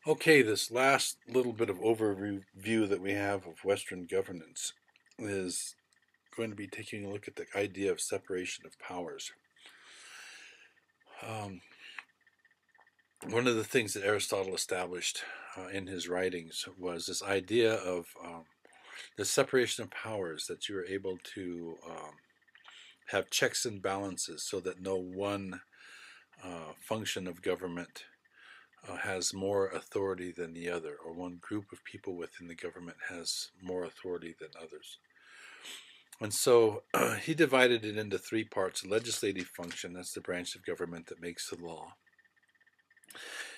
Okay, this last little bit of overview that we have of Western governance is going to be taking a look at the idea of separation of powers. Um, One of the things that Aristotle established in his writings was this idea of the separation of powers, that you are able to have checks and balances so that no one function of government has more authority than the other, or one group of people within the government has more authority than others. And so he divided it into three parts: legislative function, that's the branch of government that makes the law.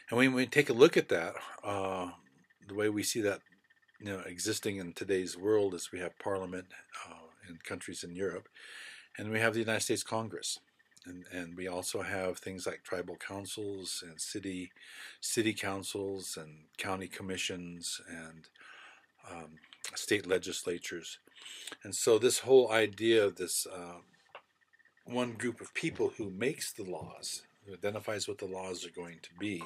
And when we take a look at that, the way we see that existing in today's world is we have parliament in countries in Europe, and we have the United States Congress. And we also have things like tribal councils and city councils and county commissions and state legislatures. And so this whole idea of this one group of people who makes the laws, who identifies what the laws are going to be,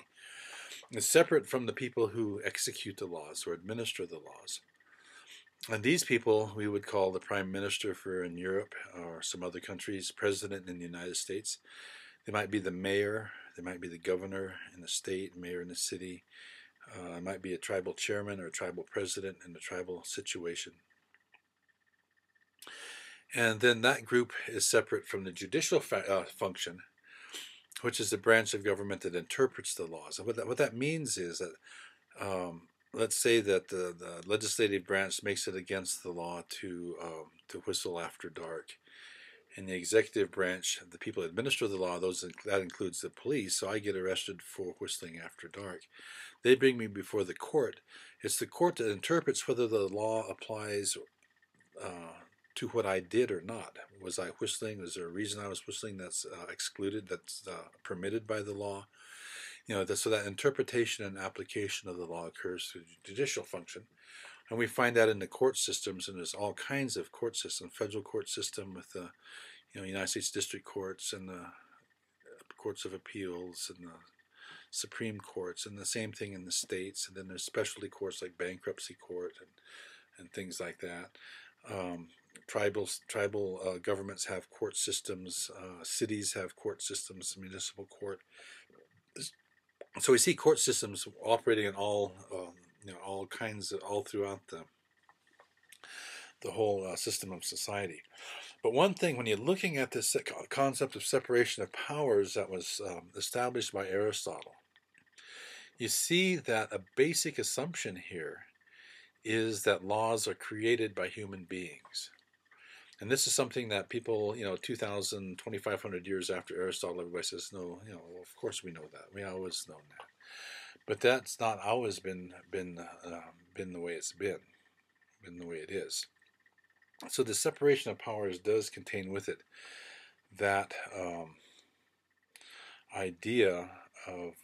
is separate from the people who execute the laws or administer the laws. And these people we would call the prime minister for in Europe or some other countries, president in the United States. They might be the mayor, they might be the governor in the state, mayor in the city. It might be a tribal chairman or a tribal president in a tribal situation. And then that group is separate from the judicial function, which is the branch of government that interprets the laws. And what that means is that, let's say that the legislative branch makes it against the law to whistle after dark. In the executive branch, the people that administer the law, that includes the police. So I get arrested for whistling after dark. They bring me before the court. It's the court that interprets whether the law applies to what I did or not. Was I whistling? Was there a reason I was whistling that's excluded, that's permitted by the law? So that interpretation and application of the law occurs through the judicial function. And we find that in the court systems, and there's all kinds of court systems: federal court system with the United States district courts and the courts of appeals and the Supreme Courts, and the same thing in the states. And then there's specialty courts like bankruptcy court and things like that. Tribal governments have court systems. Cities have court systems, municipal court. So we see court systems operating in all kinds of, all throughout the whole system of society. But one thing, when you're looking at this concept of separation of powers that was established by Aristotle, you see that a basic assumption here is that laws are created by human beings. And this is something that people, 2,000, 2,500 years after Aristotle, everybody says, no, of course we know that. We always known that. But that's not always been the way it's been the way it is. So the separation of powers does contain with it that idea of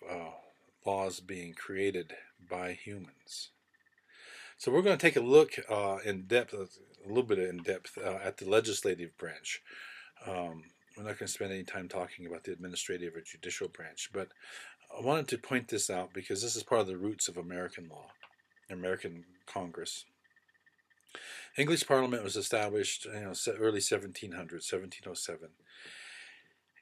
laws being created by humans. So we're going to take a look in depth, a little bit in depth, at the legislative branch. We're not going to spend any time talking about the administrative or judicial branch, but I wanted to point this out because this is part of the roots of American law, American Congress. English Parliament was established, early 1700s, 1707.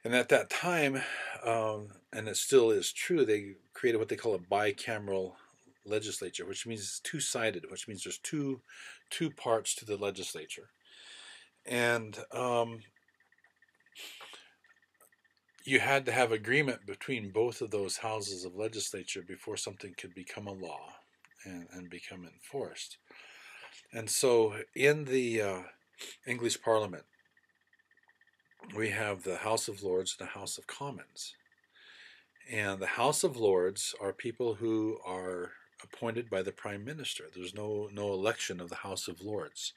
And at that time, and it still is true, they created what they call a bicameral legislature, which means it's two-sided, which means there's two parts to the legislature. And you had to have agreement between both of those houses of legislature before something could become a law and become enforced. And so in the English Parliament, we have the House of Lords and the House of Commons. And the House of Lords are people who are appointed by the Prime Minister. There's no election of the House of Lords.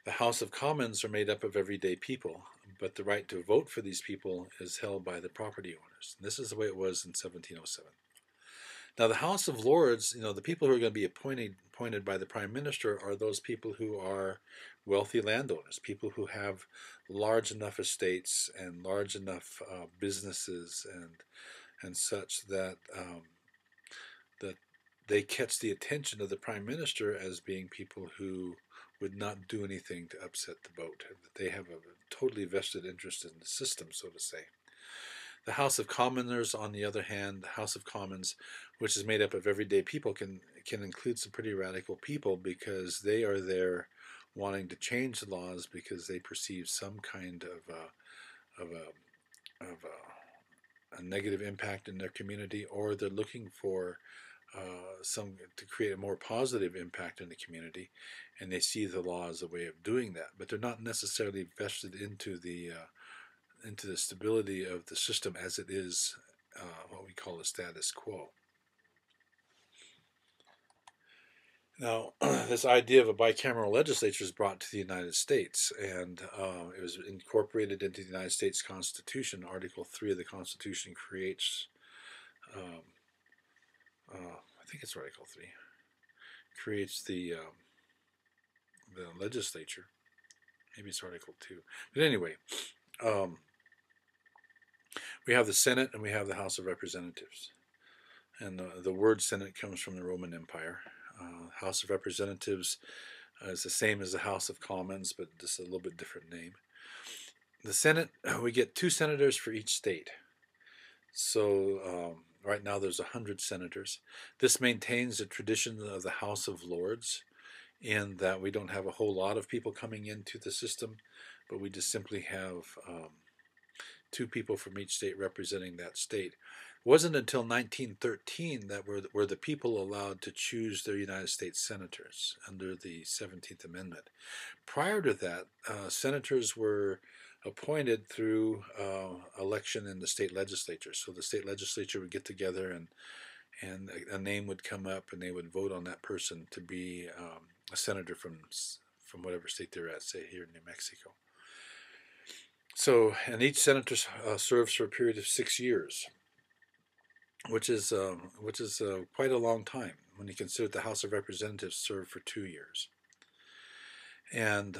The House of Commons are made up of everyday people, but the right to vote for these people is held by the property owners. And this is the way it was in 1707. Now, the House of Lords, the people who are going to be appointed by the Prime Minister are those people who are wealthy landowners, people who have large enough estates and large enough businesses and such that they catch the attention of the prime minister as being people who would not do anything to upset the boat. They have a totally vested interest in the system, so to say. The House of Commoners, on the other hand, the House of Commons, which is made up of everyday people, can include some pretty radical people because they are there wanting to change the laws because they perceive some kind of a negative impact in their community, or they're looking for some to create a more positive impact in the community, and they see the law as a way of doing that. But they're not necessarily vested into the stability of the system as it is, what we call the status quo. Now, this idea of a bicameral legislature is brought to the United States, and it was incorporated into the United States Constitution. Article 3 of the Constitution creates, I think it's Article 3, creates the legislature. Maybe it's Article 2. But anyway, we have the Senate and we have the House of Representatives. And the word Senate comes from the Roman Empire. House of Representatives is the same as the House of Commons, but just a little bit different name. The Senate, we get 2 senators for each state. So right now there's 100 senators. This maintains the tradition of the House of Lords, in that we don't have a whole lot of people coming into the system, but we just simply have 2 people from each state representing that state. It wasn't until 1913 that were the people allowed to choose their United States senators under the 17th Amendment. Prior to that, senators were appointed through election in the state legislature. So the state legislature would get together, and a name would come up, and they would vote on that person to be a senator from whatever state they're at, say here in New Mexico. So, and each senator serves for a period of 6 years, which is quite a long time when you consider the House of Representatives served for 2 years. And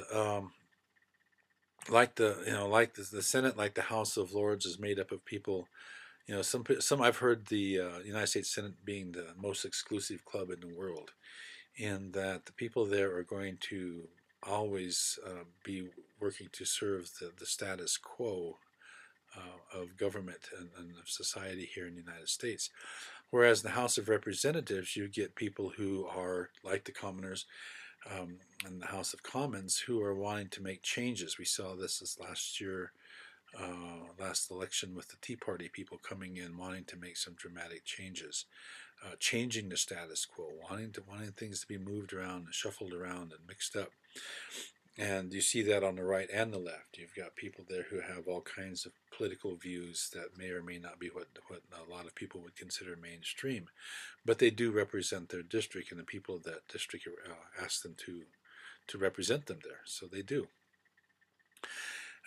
like the Senate, like the House of Lords, is made up of people. Some I've heard the United States Senate being the most exclusive club in the world, in that the people there are going to always be working to serve the status quo of government and of society here in the United States. Whereas in the House of Representatives, you get people who are like the commoners and the House of Commons, who are wanting to make changes. We saw this last year, last election, with the Tea Party people coming in wanting to make some dramatic changes, changing the status quo, wanting things to be moved around and shuffled around and mixed up. And you see that on the right and the left. You've got people there who have all kinds of political views that may or may not be what a lot of people would consider mainstream, but they do represent their district, and the people of that district ask them to represent them there, so they do.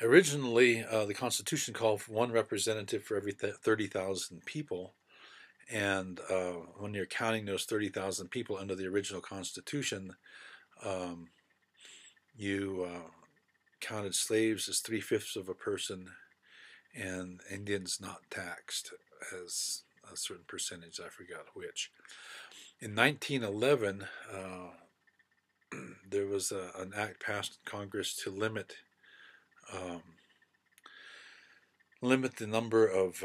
Originally, the Constitution called for 1 representative for every 30,000 people, and when you're counting those 30,000 people under the original Constitution, you counted slaves as 3/5 of a person, and Indians not taxed as a certain percentage, I forgot which. In 1911, there was an act passed in Congress to limit the number of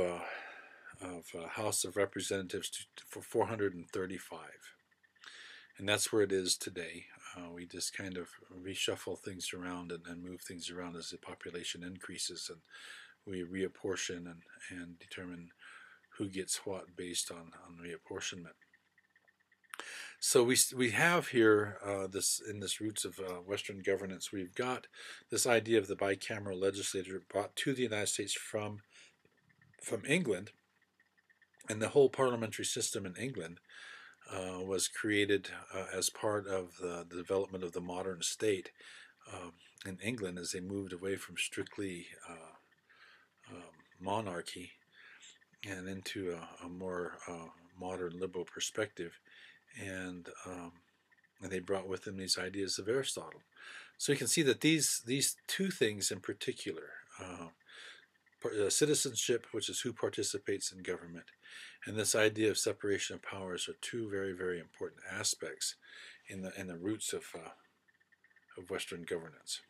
House of Representatives for 435. And that's where it is today. We just kind of reshuffle things around and move things around as the population increases, and we reapportion and determine who gets what based on reapportionment. So we have here in this roots of Western governance, we've got this idea of the bicameral legislature brought to the United States from England, and the whole parliamentary system in England was created as part of the development of the modern state in England, as they moved away from strictly monarchy and into a more modern liberal perspective, and they brought with them these ideas of Aristotle. So you can see that these 2 things in particular, citizenship, which is who participates in government, and this idea of separation of powers are two very, very important aspects in the roots of Western governance.